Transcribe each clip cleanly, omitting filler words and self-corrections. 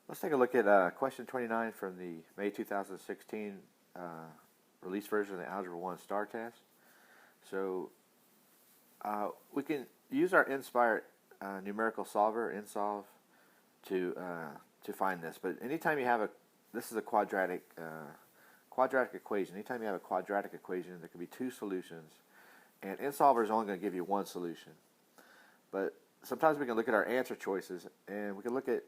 Let's take a look at question 29 from the May 2016 release version of the Algebra 1 STAAR test. So we can use our Inspire numerical solver, InSolve, to find this. But anytime you have this is a quadratic equation. Anytime you have a quadratic equation, there can be two solutions, and InSolver is only going to give you one solution. But sometimes we can look at our answer choices, and we can look at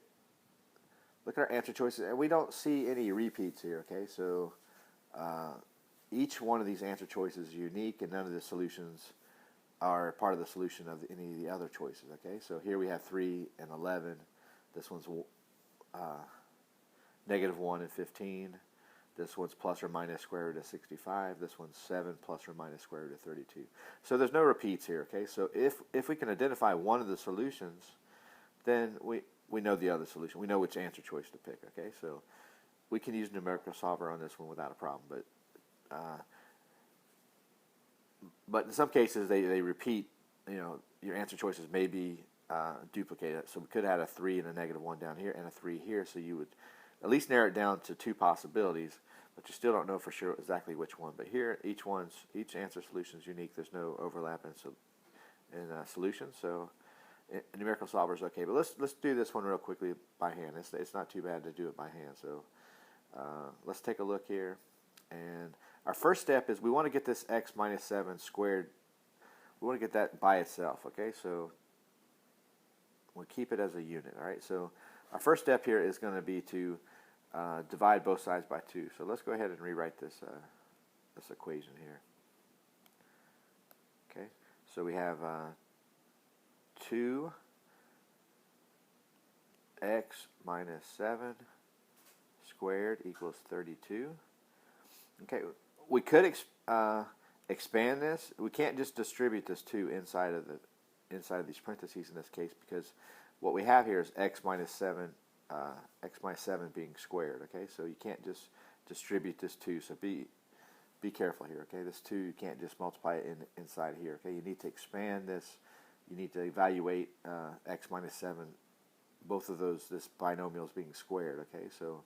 our answer choices, and we don't see any repeats here. Okay, so each one of these answer choices is unique, and none of the solutions are part of the solution of any of the other choices. Okay, so here we have 3 and 11. This one's negative 1 and 15. This one's plus or minus square root of 65. This one's 7 plus or minus square root of 32. So there's no repeats here. Okay, so if we can identify one of the solutions, then we know the other solution. We know which answer choice to pick. Okay, so we can use numerical solver on this one without a problem. But in some cases they repeat. You know, your answer choices may be duplicated. So we could have a 3 and a negative 1 down here and a 3 here. So you would at least narrow it down to two possibilities, but you still don't know for sure exactly which one. But here, each answer solution is unique. There's no overlap in solutions. So a numerical solver is okay. But let's do this one real quickly by hand. It's not too bad to do it by hand. So let's take a look here. And our first step is we want to get this x minus 7 squared. We want to get that by itself. Okay, so we'll keep it as a unit. All right, so our first step here is going to be to divide both sides by 2. So let's go ahead and rewrite this equation here. Okay, so we have 2x minus 7 squared equals 32. Okay, we could expand this. We can't just distribute this 2 inside of these parentheses in this case, because what we have here is x minus 7 being squared. Okay, so you can't just distribute this 2. So be careful here. Okay, this 2 you can't just multiply it inside here. Okay, you need to expand this. You need to evaluate x minus 7. Both of this binomial is being squared. Okay, so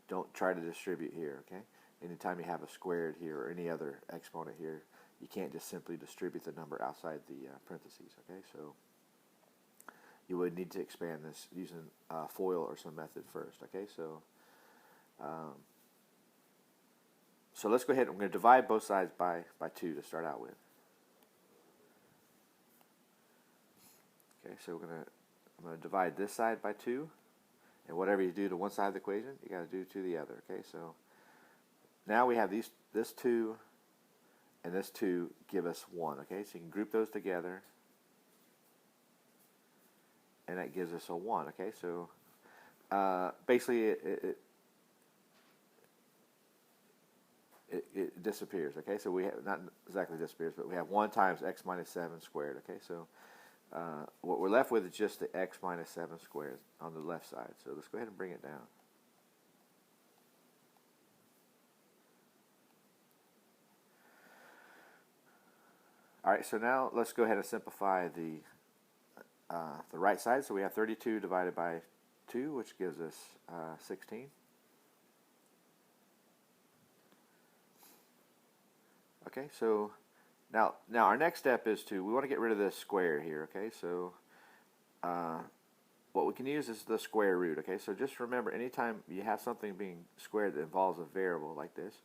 don't try to distribute here. Okay, anytime you have a squared here or any other exponent here, you can't just simply distribute the number outside the parentheses. Okay, so you would need to expand this using FOIL or some method first. Okay, so so let's go ahead. I'm going to divide both sides by 2 to start out with. Okay, so I'm going to divide this side by 2, and whatever you do to one side of the equation, you got to do to the other. Okay, so now we have this 2 and this 2 give us 1. Okay, so you can group those together, and that gives us a 1. Okay, so basically it disappears. Okay, so we have not exactly disappears, but we have 1 times x minus 7 squared. Okay, so what we're left with is just the x minus 7 squared on the left side. So let's go ahead and bring it down. All right, so now let's go ahead and simplify the right side. So we have 32 divided by 2, which gives us 16. Okay, so now our next step is we want to get rid of this square here. Okay, so what we can use is the square root. Okay, so just remember, anytime you have something being squared that involves a variable like this,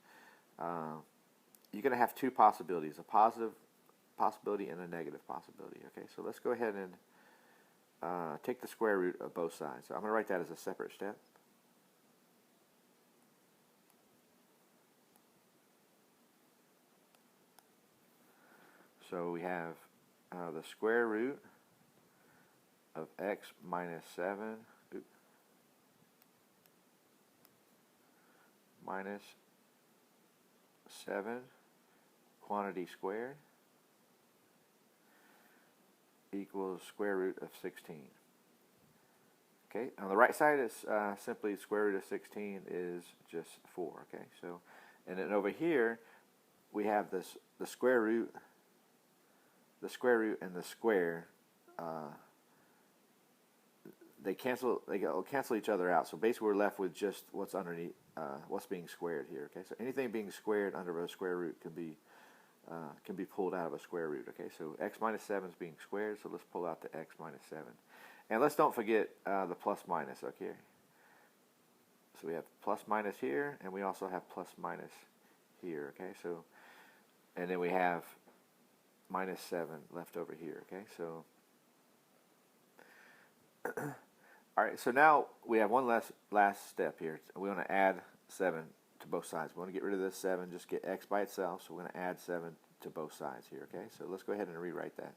you're going to have two possibilities: a positive possibility and a negative possibility. Okay, so let's go ahead and take the square root of both sides. So I'm going to write that as a separate step. So we have the square root of x minus 7 minus 7 quantity squared equals square root of 16. Okay, on the right side is simply square root of 16 is just 4. Okay, so and then over here we have the square root and the square. they cancel each other out. So basically, we're left with just what's underneath, what's being squared here. Okay, so anything being squared under a square root can be pulled out of a square root. Okay, so x minus 7 is being squared, so let's pull out the x minus 7. And let's don't forget the plus minus. Okay, so we have plus minus here, and we also have plus minus here. Okay, so, and then we have minus 7 left over here. Okay, so all right, so now we have one last step here. We want to add 7 to both sides. We want to get rid of this 7, just get x by itself, so we're going to add 7 to both sides here, okay? So let's go ahead and rewrite that.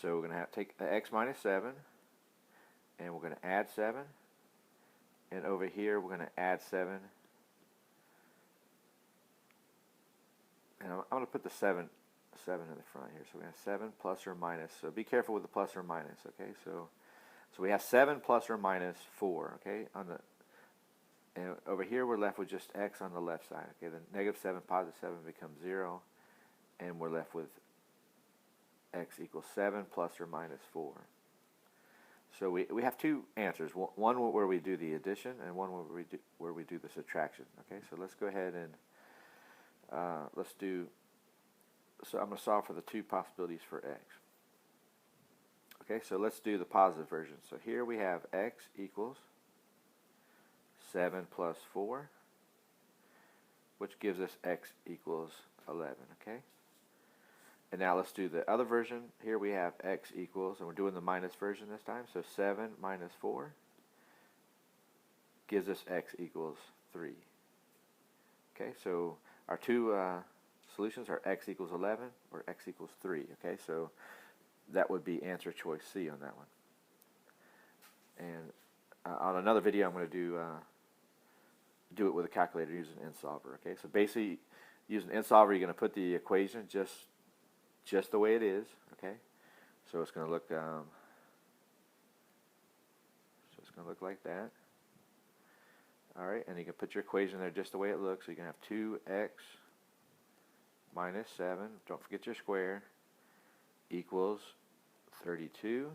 So we're going to have to take the x minus 7, and we're going to add 7, and over here we're going to add 7. And I'm going to put the 7 in the front here. So we have 7 plus or minus. So be careful with the plus or minus, okay? So we have 7 plus or minus 4, okay? And over here we're left with just x on the left side, okay? The negative 7, positive 7 becomes 0, and we're left with x equals 7 plus or minus 4. So we have two answers, one where we do the addition and one where we do the subtraction, okay? So let's go ahead and so I'm going to solve for the two possibilities for x. Okay, so let's do the positive version. So here we have x equals 7 plus 4, which gives us x equals 11, okay? And now let's do the other version. Here we have x equals, and we're doing the minus version this time, so 7 minus 4 gives us x equals 3. Okay, so our two solutions are x equals 11 or x equals 3. Okay, so that would be answer choice C on that one. And on another video, I'm going to do it with a calculator using InSolver. Okay, so basically, using InSolver, you're going to put the equation just the way it is. Okay, so it's going to look like that. All right, and you can put your equation there just the way it looks. So you can have 2x minus 7, don't forget your square, equals 32.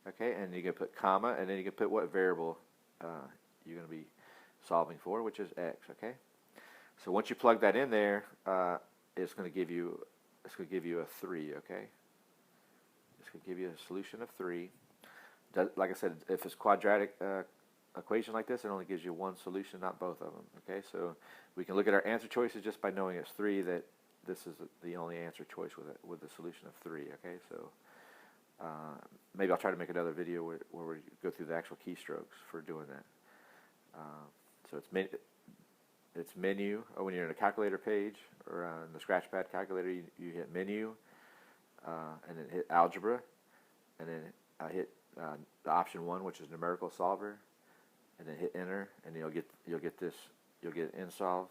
Okay, and you can put comma, and then you can put what variable you're going to be solving for, which is x. Okay, so once you plug that in there, it's going to give you a 3. Okay, it's going to give you a solution of 3. Like I said, if it's quadratic equation like this, it only gives you one solution, not both of them. Okay, so we can look at our answer choices just by knowing it's 3, that this is the only answer choice with the solution of 3. Okay, so maybe I'll try to make another video where we go through the actual keystrokes for doing that. So it's menu, or when you're in a calculator page or on the Scratchpad calculator, you hit menu, and then hit algebra, and then hit the option 1, which is numerical solver, and then hit enter, and you'll get InSolve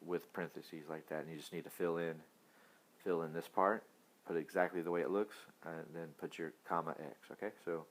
with parentheses like that, and you just need to fill in this part, put it exactly the way it looks, and then put your comma x. Okay, so